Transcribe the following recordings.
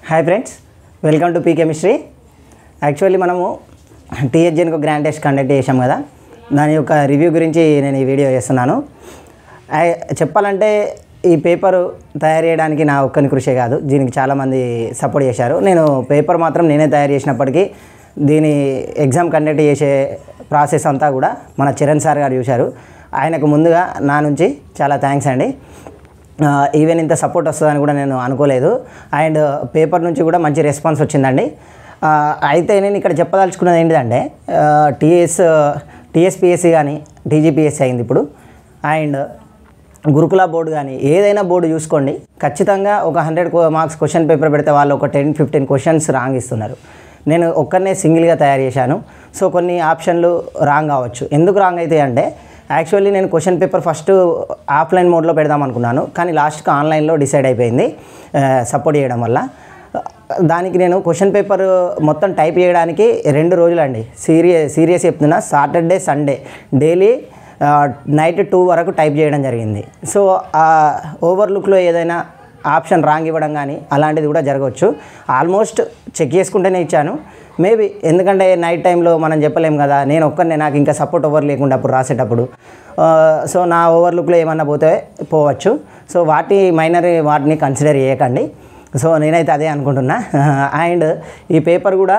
Hi friends, welcome to P chemistry. Actually మనము టీహెచ్జెన్కు grand test conduct చేసాం కదా, దాని యొక్క రివ్యూ గురించి నేను ఈ వీడియో చేస్తున్నాను. చెప్పాలంటే ఈ పేపరు తయారు చేయడానికి నా ఒక్కని కృషే కాదు, దీనికి చాలామంది సపోర్ట్ చేశారు. నేను పేపర్ మాత్రం నేనే తయారు చేసినప్పటికీ దీని ఎగ్జామ్ కండక్ట్ చేసే ప్రాసెస్ అంతా కూడా మన చరణ్ సార్ గారు చూశారు. ఆయనకు ముందుగా నా నుంచి చాలా థ్యాంక్స్ అండి. ఈవెన్ ఇంత సపోర్ట్ వస్తుందని కూడా నేను అనుకోలేదు. అండ్ పేపర్ నుంచి కూడా మంచి రెస్పాన్స్ వచ్చిందండి. అయితే నేను ఇక్కడ చెప్పదలుచుకున్నది ఏంటిదంటే టీఎస్పిఎస్సి కానీ టీజీపీఎస్సి అయింది ఇప్పుడు. అండ్ గురుకుల బోర్డు కానీ ఏదైనా బోర్డు చూసుకోండి, ఖచ్చితంగా ఒక 100 మార్క్స్ క్వశ్చన్ పేపర్ పెడితే వాళ్ళు ఒక 10-15 క్వశ్చన్స్ రాంగ్ ఇస్తున్నారు. నేను ఒక్కనే సింగిల్గా తయారు చేశాను. సో కొన్ని ఆప్షన్లు రాంగ్ కావచ్చు. ఎందుకు రాంగ్ అవుతాయి అంటే, యాక్చువల్లీ నేను క్వశ్చన్ పేపర్ ఫస్ట్ ఆఫ్లైన్ మోడ్లో పెడదాం అనుకున్నాను, కానీ లాస్ట్కి ఆన్లైన్లో డిసైడ్ అయిపోయింది సపోర్ట్ చేయడం వల్ల. దానికి నేను క్వశ్చన్ పేపర్ మొత్తం టైప్ చేయడానికి 2 రోజులండి. సీరియస్ చెప్తున్నా, సాటర్డే సండే డైలీ నైట్ 2 వరకు టైప్ చేయడం జరిగింది. సో ఓవర్లుక్లో ఏదైనా ఆప్షన్ రాంగ్ ఇవ్వడం కానీ అలాంటిది కూడా జరగవచ్చు. ఆల్మోస్ట్ చెక్ చేసుకుంటేనే ఇచ్చాను. మేబీ ఎందుకంటే నైట్ టైంలో మనం చెప్పలేము కదా, నేను ఒక్కనే, నాకు ఇంకా సపోర్ట్ ఓవర్ లేకుండా అప్పుడు రాసేటప్పుడు. సో నా ఓవర్లుక్లో ఏమన్నా పోవచ్చు. సో వాటిని కన్సిడర్ చేయకండి. సో నేనైతే అదే అనుకుంటున్నా. అండ్ ఈ పేపర్ కూడా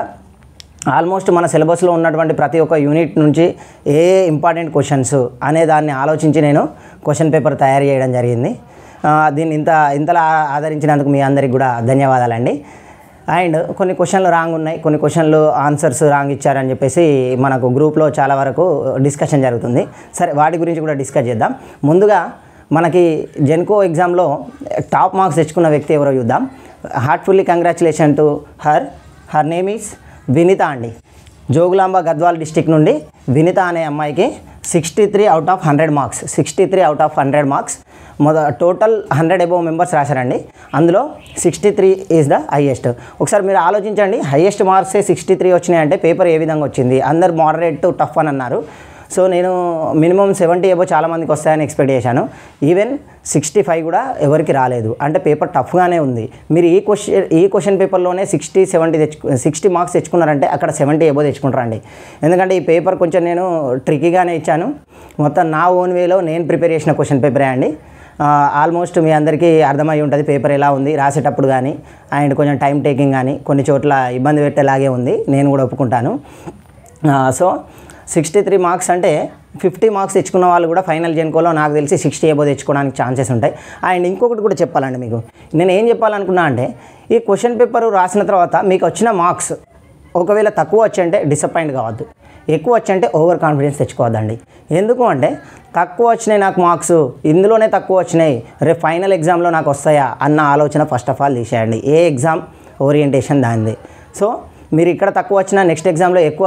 ఆల్మోస్ట్ మన సిలబస్లో ఉన్నటువంటి ప్రతి ఒక్క యూనిట్ నుంచి ఏ ఇంపార్టెంట్ క్వశ్చన్స్ అనే దాన్ని ఆలోచించి నేను క్వశ్చన్ పేపర్ తయారు చేయడం జరిగింది. దీన్ని ఇంతలా ఆదరించినందుకు మీ అందరికి కూడా ధన్యవాదాలండి. అండ్ కొన్ని క్వశ్చన్లు రాంగ్ ఉన్నాయి, కొన్ని క్వశ్చన్లు ఆన్సర్స్ రాంగ్ ఇచ్చారని చెప్పేసి మనకు గ్రూప్లో చాలా వరకు డిస్కషన్ జరుగుతుంది. సరే, వాటి గురించి కూడా డిస్కస్ చేద్దాం. ముందుగా మనకి జెన్కో ఎగ్జామ్లో టాప్ మార్క్స్ తెచ్చుకున్న వ్యక్తి ఎవరో చూద్దాం. Heartfully congratulation to her name is Vinitha అండి. జోగులాంబ గద్వాల్ డిస్టిక్ నుండి వినిత అనే అమ్మాయికి 63 out of 100 marks. 63 out of 100 marks. Total 100 above members రాశారండి. అందులో 63 ఈజ్ ద హైయెస్ట్. ఒకసారి మీరు ఆలోచించండి, హైయెస్ట్ మార్క్సే 63 వచ్చినాయంటే పేపర్ ఏ విధంగా వచ్చింది? అందరు మోడరేట్ టు టఫ్ అని అన్నారు. సో నేను మినిమం 70 అబోవ్ చాలామందికి వస్తాయని ఎక్స్పెక్ట్ చేశాను. ఈవెన్ 65 కూడా ఎవరికి రాలేదు. అంటే పేపర్ టఫ్గానే ఉంది. మీరు ఈ క్వశ్చన్ పేపర్లోనే 60 మార్క్స్ తెచ్చుకున్నారంటే అక్కడ 70 అబోవ్ తెచ్చుకుంటారండి. ఎందుకంటే ఈ పేపర్ కొంచెం నేను ట్రికీగానే ఇచ్చాను. మొత్తం నా ఓన్ వేలో నేను ప్రిపేర్ చేసిన క్వశ్చన్ పేపరే అండి. ఆల్మోస్ట్ మీ అందరికీ అర్థమై ఉంటుంది పేపర్ ఎలా ఉంది రాసేటప్పుడు కానీ. అండ్ కొంచెం టైం టేకింగ్ కానీ కొన్ని చోట్ల ఇబ్బంది పెట్టేలాగే ఉంది, నేను కూడా ఒప్పుకుంటాను. సో 63 మార్క్స్ అంటే 50 మార్క్స్ తెచ్చుకున్న వాళ్ళు కూడా ఫైనల్ జెన్కోలో నాకు తెలిసి 60 అబోవ్ తెచ్చుకోవడానికి ఛాన్సెస్ ఉంటాయి. అండ్ ఇంకొకటి కూడా చెప్పాలండి మీకు, నేను ఏం చెప్పాలనుకున్నా అంటే, ఈ క్వశ్చన్ పేపర్ రాసిన తర్వాత మీకు వచ్చిన మార్క్స్ ఒకవేళ తక్కువ వచ్చంటే డిసప్పాయింట్ కావద్దు, ఎక్కువ వచ్చంటే ఓవర్ కాన్ఫిడెన్స్ తెచ్చుకోవద్దండి. ఎందుకు అంటే, తక్కువ వచ్చినాయి నాకు మార్క్స్, ఇందులోనే తక్కువ వచ్చినాయి, రేపు ఫైనల్ ఎగ్జామ్లో నాకు వస్తాయా అన్న ఆలోచన ఫస్ట్ ఆఫ్ ఆల్ తీసేయండి. ఏ ఎగ్జామ్ ఓరియంటేషన్ దానిది. సో మీరు ఇక్కడ తక్కువ వచ్చినా నెక్స్ట్ ఎగ్జామ్లో ఎక్కువ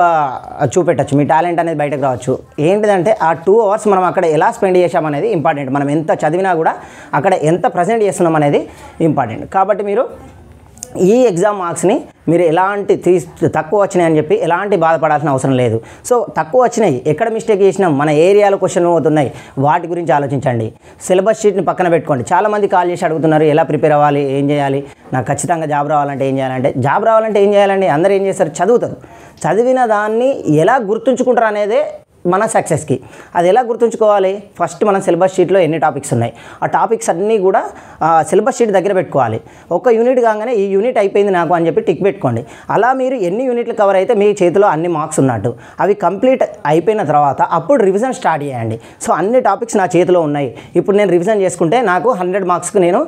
చూపెట్టచ్చు, మీ టాలెంట్ అనేది బయటకు రావచ్చు. ఏంటిదంటే ఆ 2 అవర్స్ మనం అక్కడ ఎలా స్పెండ్ చేసామనేది ఇంపార్టెంట్. మనం ఎంత చదివినా కూడా అక్కడ ఎంత ప్రజెంట్ చేస్తున్నాం అనేది ఇంపార్టెంట్. కాబట్టి మీరు ఈ ఎగ్జామ్ మార్క్స్ని మీరు ఎలాంటి తక్కువ వచ్చినాయని చెప్పి ఎలాంటి బాధపడాల్సిన అవసరం లేదు. సో తక్కువ వచ్చినాయి, ఎక్కడ మిస్టేక్ చేసినాం, మన ఏరియాలో క్వశ్చన్ అవుతున్నాయి, వాటి గురించి ఆలోచించండి. సిలబస్ షీట్ని పక్కన పెట్టుకోండి. చాలామంది కాల్ చేసి అడుగుతున్నారు, ఎలా ప్రిపేర్ అవ్వాలి, ఏం చేయాలి, నాకు ఖచ్చితంగా జాబ్ రావాలంటే ఏం చేయాలంటే. జాబ్ రావాలంటే ఏం చేయాలండి? అందరూ ఏం చేస్తారు? చదువుతారు. చదివిన దాన్ని ఎలా గుర్తుంచుకుంటారు అనేదే మన సక్సెస్కి. అది ఎలా గుర్తుంచుకోవాలి? ఫస్ట్ మన సిలబస్ షీట్లో ఎన్ని టాపిక్స్ ఉన్నాయి, ఆ టాపిక్స్ అన్నీ కూడా సిలబస్ షీట్ దగ్గర పెట్టుకోవాలి. ఒక యూనిట్ కాగానే ఈ యూనిట్ అయిపోయింది నాకు అని చెప్పి టిక్ పెట్టుకోండి. అలా మీరు ఎన్ని యూనిట్లు కవర్ అయితే మీ చేతిలో అన్ని మార్క్స్ ఉన్నట్టు. అవి కంప్లీట్ అయిపోయిన తర్వాత అప్పుడు రివిజన్ స్టార్ట్ చేయండి. సో అన్ని టాపిక్స్ నా చేతిలో ఉన్నాయి, ఇప్పుడు నేను రివిజన్ చేసుకుంటే నాకు 100 మార్క్స్కి నేను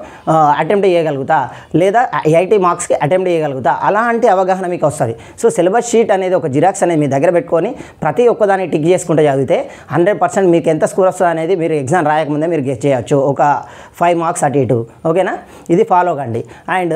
అటెంప్ట్ చేయగలుగుతా, లేదా 80 మార్క్స్కి అటెంప్ట్ చేయగలుగుతా. అలాంటి అవగాహన మీకు వస్తుంది. సో సిలబస్ షీట్ అనేది ఒక జిరాక్స్ అనేది మీ దగ్గర పెట్టుకొని ప్రతి ఒక్కదాన్ని టిక్ చేసుకుంటే చదివితే 100% మీకు ఎంత స్కోర్ వస్తుంది అనేది మీరు ఎగ్జామ్ రాయకముందే మీరు గెస్ చేయొచ్చు. ఒక 5 మార్క్స్ అటు ఇటు. ఓకేనా? ఇది ఫాలో కండి. అండ్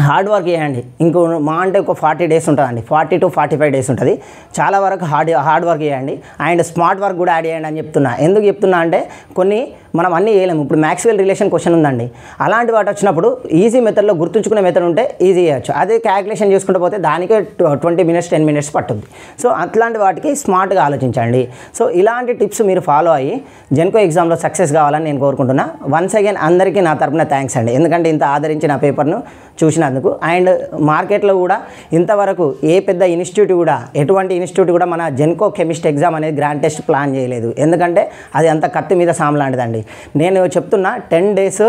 హార్డ్ వర్క్ చేయండి. ఇంకో మా అంటే ఒక 40 డేస్ ఉంటుందండి, 40 to 45 డేస్ ఉంటుంది. చాలా వరకు హార్డ్ వర్క్ చేయండి. అండ్ స్మార్ట్ వర్క్ కూడా యాడ్ చేయండి అని చెప్తున్నా. ఎందుకు చెప్తున్నా అంటే, కొన్ని మనం అన్నీ చేయలేము. ఇప్పుడు మ్యాక్స్వెల్ రిలేషన్ క్వశ్చన్ ఉందండి, అలాంటి వాటి వచ్చినప్పుడు ఈజీ మెథడ్లో గుర్తుంచుకునే మెథడ్ ఉంటే ఈజీ చేయొచ్చు. అదే క్యాలిక్యులేషన్ చేసుకుంటూ పోతే దానికే 20 minutes 10 minutes పట్టుద్ది. సో అట్లాంటి వాటికి స్మార్ట్గా ఆలోచించండి. సో ఇలాంటి టిప్స్ మీరు ఫాలో అయ్యి జెన్కో ఎగ్జామ్లో సక్సెస్ కావాలని నేను కోరుకుంటున్నా. వన్స్ అగైన్ అందరికీ నా తరపున థ్యాంక్స్ అండి, ఎందుకంటే ఇంత ఆదరించి నా పేపర్ను చూసినందుకు. ఇచ్చినందుకు. అండ్ మార్కెట్లో కూడా ఇంతవరకు ఏ పెద్ద ఇన్స్టిట్యూట్ కూడా, ఎటువంటి ఇన్స్టిట్యూట్ కూడా మన జెన్కో కెమిస్ట్ ఎగ్జామ్ అనేది గ్రాండ్ టెస్ట్ ప్లాన్ చేయలేదు. ఎందుకంటే అది అంత కత్తి మీద సాము లాంటిదండి. నేను చెప్తున్నా 10 days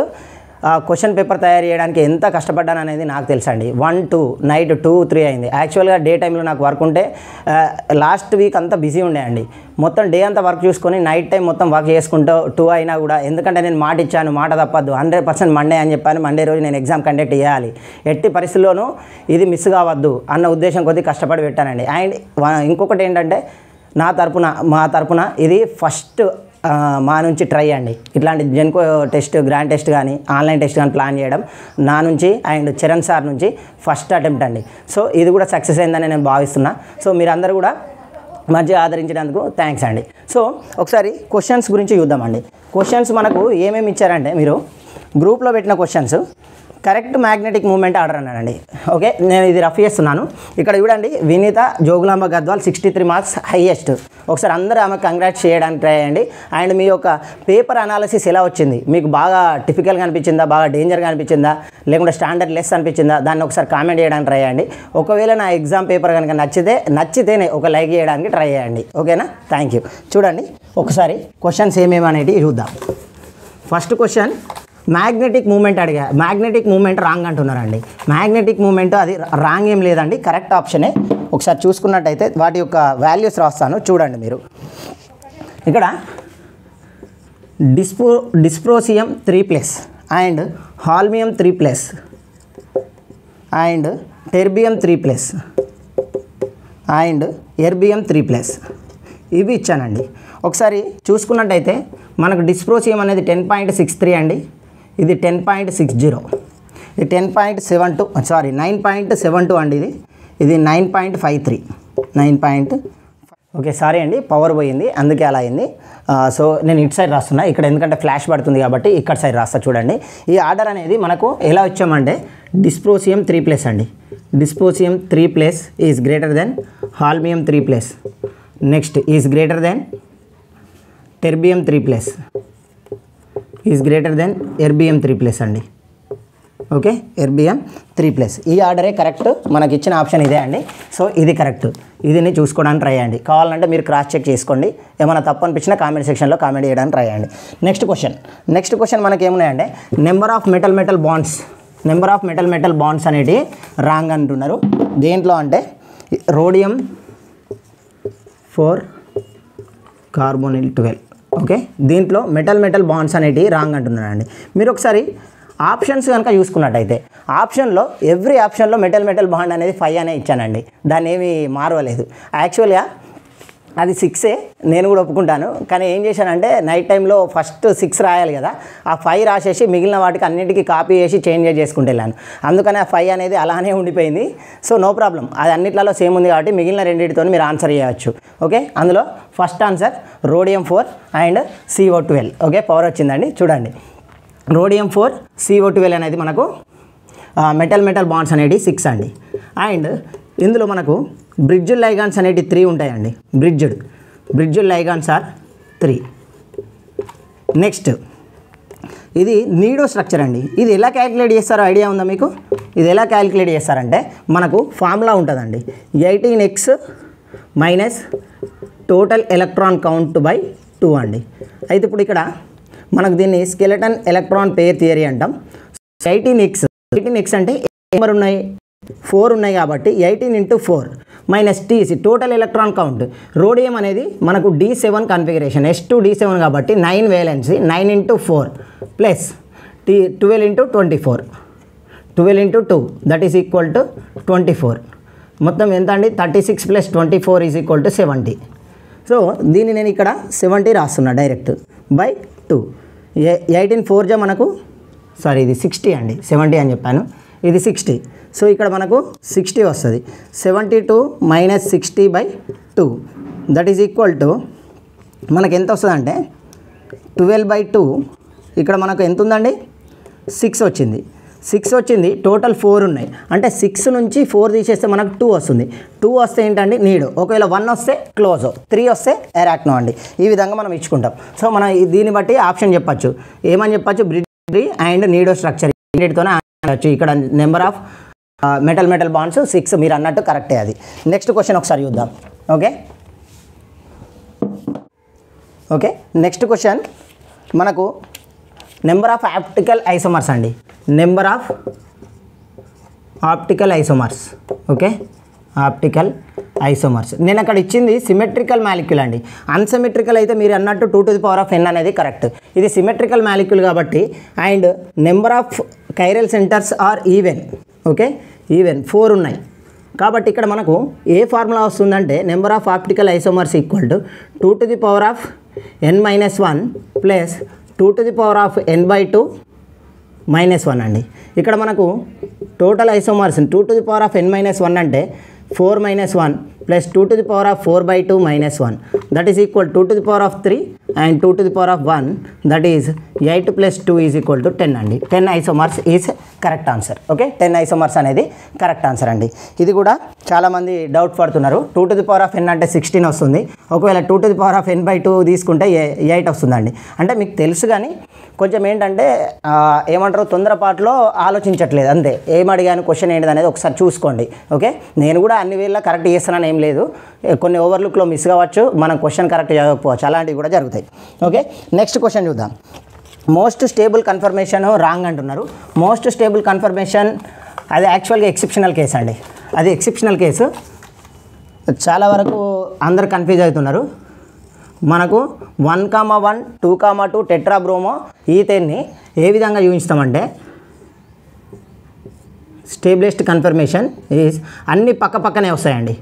క్వశ్చన్ పేపర్ తయారు చేయడానికి ఎంత కష్టపడ్డాను అనేది నాకు తెలుసండి. 1, 2 నైట్ 2, 3 అయింది. యాక్చువల్గా డే టైంలో నాకు వర్క్ ఉంటే లాస్ట్ వీక్ అంతా బిజీ ఉండేయండి. మొత్తం డే అంతా వర్క్ చూసుకొని నైట్ టైం మొత్తం వర్క్ చేసుకుంటూ 2 అయినా కూడా, ఎందుకంటే నేను మాట ఇచ్చాను, మాట తప్పద్దు, 100% మండే అని చెప్పాను. మండే రోజు నేను ఎగ్జామ్ కండక్ట్ చేయాలి, ఎట్టి పరిస్థితుల్లోనూ ఇది మిస్ కావద్దు అన్న ఉద్దేశం కొద్దీ కష్టపడి పెట్టానండి. అండ్ ఇంకొకటి ఏంటంటే మా తరపున ఇది ఫస్ట్ మా నుంచి ట్రై అండి. ఇట్లాంటి జెన్కో టెస్ట్, గ్రాండ్ టెస్ట్ కానీ ఆన్లైన్ టెస్ట్ కానీ ప్లాన్ చేయడం నా నుంచి అండ్ చరణ్ సార్ నుంచి ఫస్ట్ అటెంప్ట్ అండి. సో ఇది కూడా సక్సెస్ అయిందని నేను భావిస్తున్నా. సో మీరందరూ కూడా మంచిగా ఆదరించినందుకు థ్యాంక్స్ అండి. సో ఒకసారి క్వశ్చన్స్ గురించి చూద్దామండి. క్వశ్చన్స్ మనకు ఏమేమి ఇచ్చారంటే, మీరు గ్రూప్లో పెట్టిన questions correct magnetic moment order అన్నానండి. ఓకే, నేను ఇది రఫ్ చేస్తున్నాను. ఇక్కడ చూడండి, వినీత జోగులాంబ గద్వాల్ 63 మార్క్స్ హైయెస్ట్. ఒకసారి అందరూ ఆమె కంగ్రాట్స్ చేయడానికి ట్రై చేయండి. అండ్ మీ యొక్క పేపర్ అనాలిసిస్ ఎలా వచ్చింది, మీకు బాగా టిపికల్గా అనిపించిందా, బాగా డేంజర్గా అనిపించిందా, లేకుంటే స్టాండర్డ్ లెస్ అనిపించిందా, దాన్ని ఒకసారి కామెంట్ చేయడానికి ట్రై చేయండి. ఒకవేళ నా ఎగ్జామ్ పేపర్ కనుక నచ్చితేనే ఒక లైక్ చేయడానికి ట్రై చేయండి. ఓకేనా, థ్యాంక్ యూ. చూడండి ఒకసారి క్వశ్చన్స్ ఏమేమి అనేవి చూద్దాం. ఫస్ట్ క్వశ్చన్, మ్యాగ్నెటిక్ మూమెంట్ అడిగా. మ్యాగ్నెటిక్ మూమెంట్ రాంగ్ అంటున్నారండి. మ్యాగ్నెటిక్ మూమెంట్ అది రాంగ్ ఏం లేదండి, కరెక్ట్ ఆప్షనే. ఒకసారి చూసుకున్నట్టయితే వాటి యొక్క వాల్యూస్ రాస్తాను, చూడండి మీరు. ఇక్కడ డిస్ప్రోసియం 3+ and holmium 3+ and terbium 3+ and erbium 3+ ఇవి ఇచ్చానండి. ఒకసారి చూసుకున్నట్టయితే మనకు డిస్ప్రోసియం అనేది 10.63 అండి, ఇది 10.60, ఇది 10.72, 9.72 అండి, ఇది 9.53. ఓకే, సారీ అండి, పవర్ పోయింది అందుకే అలా అయింది. సో నేను ఇటు సైడ్ రాస్తున్నా, ఇక్కడ ఎందుకంటే ఫ్లాష్ పడుతుంది కాబట్టి ఇక్కడ సైడ్ రాస్తా. చూడండి, ఈ ఆర్డర్ అనేది మనకు ఎలా వచ్చామంటే, డిస్ప్రోసియం 3+ అండి. డిస్ప్రోసియం 3+ is greater than holmium 3+, next is greater than terbium 3+ is greater than erbium 3+ అండి. Okay, erbium 3+. ఈ ఆర్డరే కరెక్ట్, మనకి ఇచ్చిన ఆప్షన్ ఇదే అండి. సో ఇది కరెక్ట్, ఇదిని చూసుకోవడానికి ట్రై చేయండి. కావాలంటే మీరు క్రాస్ చెక్ చేసుకోండి, ఏమైనా తప్పు అనిపించినా కామెంట్ సెక్షన్లో కామెంట్ చేయడానికి ట్రై చేయండి. నెక్స్ట్ క్వశ్చన్ మనకి ఏమున్నాయంటే, నెంబర్ ఆఫ్ మెటల్ బాండ్స్ అనేటివి రాంగ్ అంటున్నారు. దేంట్లో అంటే రోడియం 4 కార్బోనిల్ 12. ఓకే, దీంట్లో మెటల్ బాండ్స్ అనేటివి రాంగ్ అంటున్నారండి. మీరు ఒకసారి ఆప్షన్స్ కనుక చూసుకున్నట్టయితే, ఆప్షన్లో ఎవ్రీ ఆప్షన్లో మెటల్ బాండ్ అనేది 5 అనే ఇచ్చానండి, దాన్ని ఏమీ మార్వలేదు. యాక్చువల్గా అది 6ఏ, నేను కూడా ఒప్పుకుంటాను. కానీ ఏం చేశానంటే, నైట్ టైంలో ఫస్ట్ 6 రాయాలి కదా, ఆ 5 రాసేసి మిగిలిన వాటికి అన్నింటికి కాపీ చేసి చేంజ్ చేసుకుంటూ వెళ్ళాను. అందుకని ఆ 5 అనేది అలానే ఉండిపోయింది. సో నో ప్రాబ్లం, అది అన్నిట్లలో సేమ్ ఉంది కాబట్టి మిగిలిన రెండింటితో మీరు ఆన్సర్ చేయవచ్చు. ఓకే, అందులో first answer rhodium 4 and CO12. Okay, power వచ్చిందండి. చూడండి, రోడియం 4 CO12 అనేది మనకు మెటల్ బాండ్స్ అనేవి 6 అండి. అండ్ ఇందులో మనకు బ్రిడ్జ్డ్ లైగాన్స్ అనేవి 3 ఉంటాయండి. Bridged ligands are 3. నెక్స్ట్ ఇది నీడో స్ట్రక్చర్ అండి. ఇది ఎలా క్యాలిక్యులేట్ చేస్తారో ఐడియా ఉందా మీకు? ఇది ఎలా క్యాలిక్యులేట్ చేస్తారంటే, మనకు ఫార్ములా ఉంటుందండి, 18x minus total electron count by 2 అండి. అయితే ఇప్పుడు ఇక్కడ మనకు దీన్ని స్కెలెటన్ ఎలక్ట్రాన్ పేర్ థియరీ అంటాం. 18x అంటే నెంబర్ ఉన్నాయి, 4 ఉన్నాయి కాబట్టి 18 × 4 minus TC total electron count. Rhodium అనేది మనకు D7 కన్ఫిగరేషన్, S2D7 కాబట్టి 9 valency, 9 × 4 plus 12 × 24, 12 × 2 that is equal to 24. మొత్తం ఎంత అండి? 36 + 24 ఈజ్ ఈక్వల్ టు 70. సో దీన్ని నేను ఇక్కడ 70 రాస్తున్నా డైరెక్ట్ బై 2. 18 4 మనకు ఇది 60 అండి, 70 అని చెప్పాను, ఇది 60. సో ఇక్కడ మనకు 60 వస్తుంది. 72 minus 60/2 that is equal to మనకు ఎంత వస్తుంది అంటే 12/2. ఇక్కడ మనకు ఎంత ఉందండి? 6 వచ్చింది. 6 వచ్చింది, టోటల్ 4 ఉన్నాయి. అంటే 6 నుంచి 4 తీసేస్తే మనకు 2 వస్తుంది. 2 వస్తే ఏంటండి? నీడో. ఒకవేళ 1 వస్తే క్లోజో, 3 వస్తే ఎరాక్నో అండి. ఈ విధంగా మనం ఇచ్చుకుంటాం. సో మనం దీన్ని బట్టి ఆప్షన్ చెప్పచ్చు. ఏమని చెప్పచ్చు? బ్రిడ్జ్ అండ్ నీడో స్ట్రక్చర్ రెండింటితోనే అనొచ్చు. ఇక్కడ నెంబర్ ఆఫ్ మెటల్ బాండ్స్ 6 మీరు అన్నట్టు కరెక్టే అది. నెక్స్ట్ క్వశ్చన్ ఒకసారి చూద్దాం. ఓకే నెక్స్ట్ క్వశ్చన్ మనకు నెంబర్ ఆఫ్ ఆప్టికల్ ఐసోమర్స్ అండి. Number of optical isomers. Okay optical isomers నేను అక్కడ ఇచ్చింది సిమెట్రికల్ మాలిక్యూల్ అండి. అన్సిమెట్రికల్ అయితే మీరు అన్నట్టు 2n అనేది కరెక్ట్. ఇది సిమెట్రికల్ మాలిక్యూల్ కాబట్టి and number of chiral centres are even. Okay even 4 ఉన్నాయి కాబట్టి ఇక్కడ మనకు ఏ ఫార్ములా వస్తుందంటే number of optical isomers equal to 2n-1 plus 2n/2 -1 అండి. ఇక్కడ మనకు టోటల్ ఐసోమర్స్ 2n-1 అంటే 4 - 1 plus 2n/4/2 -1 that is equal 2n/3 and 2n/1 that is 8 + 2 is equal to 10 అండి. 10 isomers is correct answer. Okay 10 isomers అనేది correct answer అండి. ఇది కూడా చాలామంది డౌట్ పడుతున్నారు. 2n అంటే 16 వస్తుంది. ఒకవేళ 2n/2 తీసుకుంటే 8 వస్తుందండి. అంటే మీకు తెలుసు కానీ కొంచెం ఏంటంటే ఏమంటారు తొందరపాటులో ఆలోచించట్లేదు అంతే. ఏం అడిగాను క్వశ్చన్ ఏంటిది అనేది ఒకసారి చూసుకోండి. ఓకే నేను కూడా అన్ని వేళ కరెక్ట్ చేస్తున్నాను ఏం లేదు. కొన్ని ఓవర్లుక్లో మిస్ కావచ్చు, మనం క్వశ్చన్ కరెక్ట్ చదవకపోవచ్చు, అలాంటివి కూడా జరుగుతాయి. ఓకే నెక్స్ట్ క్వశ్చన్ చూద్దాం. మోస్ట్ స్టేబుల్ కన్ఫర్మేషన్ రాంగ్ అంటున్నారు. మోస్ట్ స్టేబుల్ కన్ఫర్మేషన్ అది యాక్చువల్గా ఎక్సెప్షనల్ కేసు అండి. అది ఎక్సెప్షనల్ కేసు. చాలా వరకు అందరు కన్ఫ్యూజ్ అవుతున్నారు. మనకు 1,1 2,2 టెట్రాబ్రోమో ఈథేన్ని ఏ విధంగా చూపిస్తామంటే స్టేబిలిస్ట్ కన్ఫర్మేషన్ ఈజ్ అన్ని పక్కనే వస్తాయండి.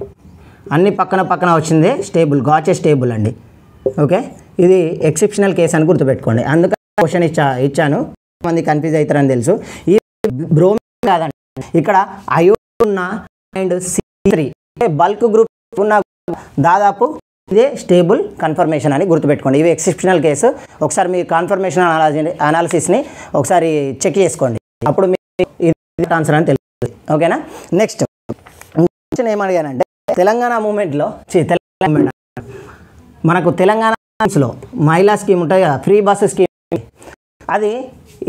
అన్ని పక్కన వచ్చిందే స్టేబుల్ గాచే స్టేబుల్ అండి. ఓకే ఇది ఎక్సెప్షనల్ కేసు అని గుర్తుపెట్టుకోండి. అందుకని క్వశ్చన్ ఇచ్చాను. మంది కన్ఫ్యూజ్ అవుతారని తెలుసు. ఈ బ్రోమిన్ కాదండి, ఇక్కడ అయోడిన్ ఉన్న అండ్ C3 బల్క్ గ్రూప్ ఉన్న దాదాపు ఇదే స్టేబుల్ కన్ఫర్మేషన్ అని గుర్తుపెట్టుకోండి. ఇవి ఎక్సెప్షనల్ కేసు. ఒకసారి మీ కన్ఫర్మేషన్ అనాలిసిస్ని ఒకసారి చెక్ చేసుకోండి. అప్పుడు మీకు ఆన్సర్ అని తెలుస్తుంది. ఓకేనా నెక్స్ట్ క్వశ్చన్ ఏమడిగానంటే తెలంగాణ మూమెంట్లో మనకు తెలంగాణలో మహిళా స్కీమ్ ఉంటుంది కదా, ఫ్రీ బస్ స్కీమ్. అది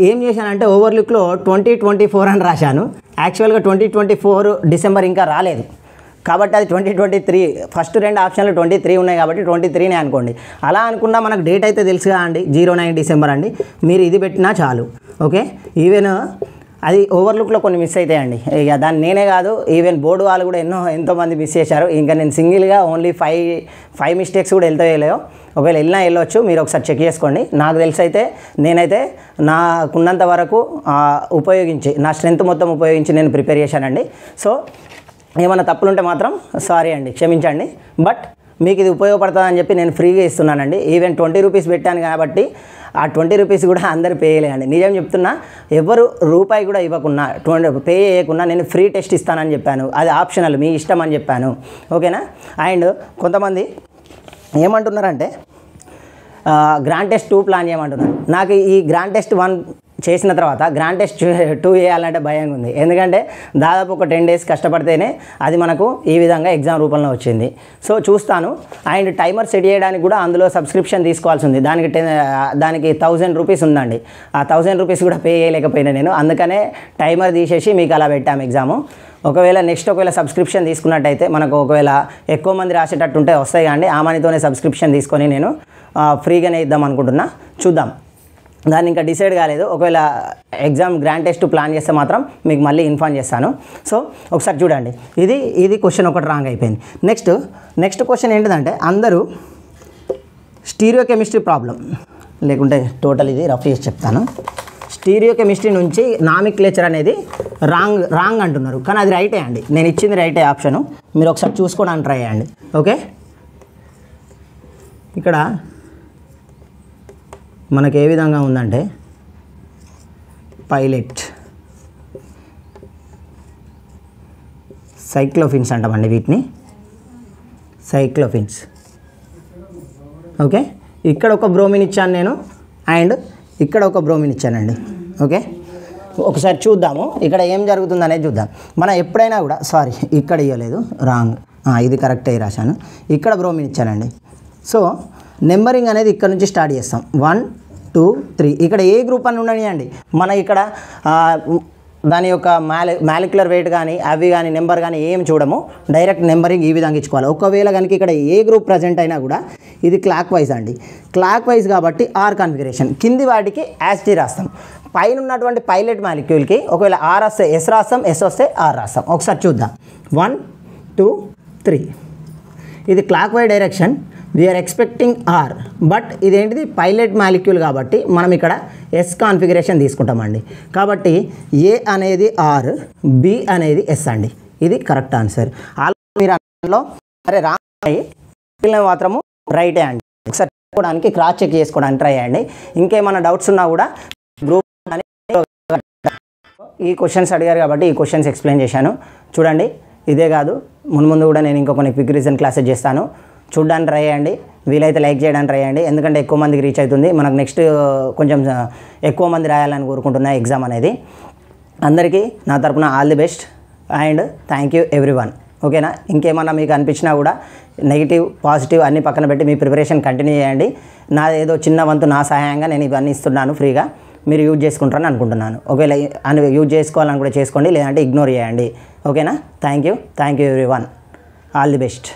ఏం చేశానంటే ఓవర్లుక్లో 2024 అని రాశాను. యాక్చువల్గా 2024 డిసెంబర్ ఇంకా రాలేదు కాబట్టి అది 2023. ఫస్ట్ 2 ఆప్షన్లు 23 ఉన్నాయి కాబట్టి 23నే అనుకోండి. అలా అనుకున్నా మనకు డేట్ అయితే తెలుసుగా అండి, 09 డిసెంబర్ అండి. మీరు ఇది పెట్టినా చాలు. ఓకే ఈవెన్ అది ఓవర్లుక్లో కొన్ని మిస్ అవుతాయండి. ఇక దాన్ని నేనే కాదు, ఈవెన్ బోర్డు వాళ్ళు కూడా ఎంతోమంది మిస్ చేశారు. ఇంకా నేను సింగిల్గా ఓన్లీ 5 మిస్టేక్స్ కూడా వెళ్తాయో. ఒకవేళ వెళ్ళొచ్చు, మీరు ఒకసారి చెక్ చేసుకోండి. నాకు తెలిసి అయితే నేనైతే నాకున్నంత వరకు ఉపయోగించి నా స్ట్రెంత్ మొత్తం ఉపయోగించి నేను ప్రిపేర్ చేశానండి. సో ఏమైనా తప్పులుంటే మాత్రం సారీ అండి, క్షమించండి. బట్ మీకు ఇది ఉపయోగపడుతుందని చెప్పి నేను ఫ్రీగా ఇస్తున్నానండి. ఈవెన్ 20 రూపీస్ పెట్టాను కాబట్టి ఆ 20 రూపీస్ కూడా అందరు పే చేయలేండి. నిజం చెప్తున్నా, ఎవరు రూపాయి కూడా ఇవ్వకున్నా పే చేయకున్నా నేను ఫ్రీ టెస్ట్ ఇస్తానని చెప్పాను. అది ఆప్షనల్, మీ ఇష్టం అని చెప్పాను. ఓకేనా అండ్ కొంతమంది ఏమంటున్నారంటే గ్రాండ్ టెస్ట్ 2 ప్లాన్ చేయమంటున్నారు. నాకు ఈ గ్రాండ్ టెస్ట్ 1 చేసిన తర్వాత గ్రాండ్ టెస్ట్ 2 చేయాలంటే భయంగా ఉంది. ఎందుకంటే దాదాపు ఒక 10 డేస్ కష్టపడితేనే అది మనకు ఈ విధంగా ఎగ్జామ్ రూపంలో వచ్చింది. సో చూస్తాను. అండ్ టైమర్ సెట్ చేయడానికి కూడా అందులో సబ్స్క్రిప్షన్ తీసుకోవాల్సి ఉంది. దానికి 1000 రూపీస్ ఉందండి. ఆ 1000 రూపీస్ కూడా పే చేయలేకపోయినా నేను. అందుకనే టైమర్ తీసేసి మీకు అలా పెట్టాము ఎగ్జాము. ఒకవేళ సబ్స్క్రిప్షన్ తీసుకున్నట్టయితే మనకు ఒకవేళ ఎక్కువ మంది రాసేటట్టు ఉంటే వస్తాయి కానీ ఆ మనీతోనే సబ్స్క్రిప్షన్ తీసుకొని నేను ఫ్రీగానే ఇద్దాం అనుకుంటున్నా. చూద్దాం, దాన్ని ఇంకా డిసైడ్ కాలేదు. ఒకవేళ ఎగ్జామ్ గ్రాండ్ టెస్ట్ ప్లాన్ చేస్తే మాత్రం మీకు మళ్ళీ ఇన్ఫార్మ్ చేస్తాను. సో ఒకసారి చూడండి. ఇది క్వశ్చన్ ఒకటి రాంగ్ అయిపోయింది. నెక్స్ట్ క్వశ్చన్ ఏంటిదంటే అందరూ స్టీరియో కెమిస్ట్రీ ప్రాబ్లం, లేకుంటే టోటల్ ఇది రఫ్ చేసి చెప్తాను. స్టీరియో కెమిస్ట్రీ నుంచి నామిక్లేచర్ అనేది రాంగ్ అంటున్నారు. కానీ అది రైటే అండి. నేను ఇచ్చింది రైటే ఆప్షను. మీరు ఒకసారి చూసుకోవడానికి ట్రై చేయండి. ఓకే ఇక్కడ మనకు ఏ విధంగా ఉందంటే పైలెట్ సైక్లోఫిన్స్ అంటామండి వీటిని, సైక్లోఫిన్స్. ఓకే ఇక్కడ ఒక బ్రోమిన్ ఇచ్చాను నేను అండ్ ఇక్కడ ఒక బ్రోమిన్ ఇచ్చానండి. ఓకే ఒకసారి చూద్దాము ఇక్కడ ఏం జరుగుతుంది అనేది చూద్దాం. మనం ఎప్పుడైనా కూడా ఇక్కడ ఇవ్వలేదు, రాంగ్. ఇది కరెక్ట్ అయ్యి రాశాను. ఇక్కడ బ్రోమిన్ ఇచ్చానండి. సో నెంబరింగ్ అనేది ఇక్కడ నుంచి స్టార్ట్ చేస్తాం. 1 2 3. ఇక్కడ ఏ గ్రూప్ అని ఉండనియండి. మన ఇక్కడ దాని యొక్క మాలిక్యులర్ వెయిట్ కానీ అవి కానీ నెంబర్ కానీ ఏం చూడము, డైరెక్ట్ నెంబరింగ్ ఈ విధంగా ఇచ్చుకోవాలి. ఒకవేళ కనుక ఇక్కడ ఏ గ్రూప్ ప్రజెంట్ అయినా కూడా ఇది క్లాక్ వైజ్ అండి, క్లాక్ వైజ్ కాబట్టి ఆర్ కాన్ఫిగరేషన్, కింది వాటికి యాస్టీ రాస్తాం. పైన ఉన్నటువంటి పైలట్ మాలిక్యూల్కి ఒకవేళ ఆర్ వస్తే ఎస్ రాస్తాం, ఎస్ వస్తే ఆర్ రాస్తాం. ఒకసారి చూద్దాం. 1 2 3 ఇది clockwise direction, we're expecting R, but ఇదేంటిది పైలట్ మాలిక్యూల్ కాబట్టి మనం ఇక్కడ ఎస్ కాన్ఫిగరేషన్ తీసుకుంటామండి. కాబట్టి ఏ అనేది ఆర్, బి అనేది ఎస్ అండి. ఇది కరెక్ట్ ఆన్సర్. మీరు అందులో సరే రాంగ్ మాత్రము రైటే అండి. ఒకసారి చేసుకోవడానికి క్రాస్ చెక్ చేసుకోవడానికి ట్రై చేయండి. ఇంకేమైనా డౌట్స్ ఉన్నా కూడా గ్రూప్ ఈ క్వశ్చన్స్ అడిగారు కాబట్టి ఈ క్వశ్చన్స్ ఎక్స్ప్లెయిన్ చేశాను. చూడండి, ఇదే కాదు ముందు కూడా నేను ఇంకో కొన్ని క్విక్ రీజన్ క్లాసెస్ చేస్తాను. చూడడానికి ట్రై చేయండి, వీలైతే లైక్ చేయడానికి ట్రై చేయండి, ఎందుకంటే ఎక్కువ మందికి రీచ్ అవుతుంది. మనకు నెక్స్ట్ కొంచెం ఎక్కువ మంది రాయాలని కోరుకుంటున్నా ఎగ్జామ్ అనేది. అందరికీ నా తరపున all the best and thank you everyone. ఓకేనా? ఇంకేమన్నా మీకు అనిపించినా కూడా నెగిటివ్ పాజిటివ్ అన్నీ పక్కన పెట్టి మీ ప్రిపరేషన్ కంటిన్యూ చేయండి. నాదేదో చిన్న వంతు నా సహాయంగా నేను ఇవన్నీ ఇస్తున్నాను ఫ్రీగా, మీరు యూజ్ చేసుకుంటారని అనుకుంటున్నాను. ఒకవేళ యూజ్ చేసుకోవాలని కూడా చేసుకోండి, లేదంటే ఇగ్నోర్ చేయండి. ఓకేనా? Thank you everyone. All the best.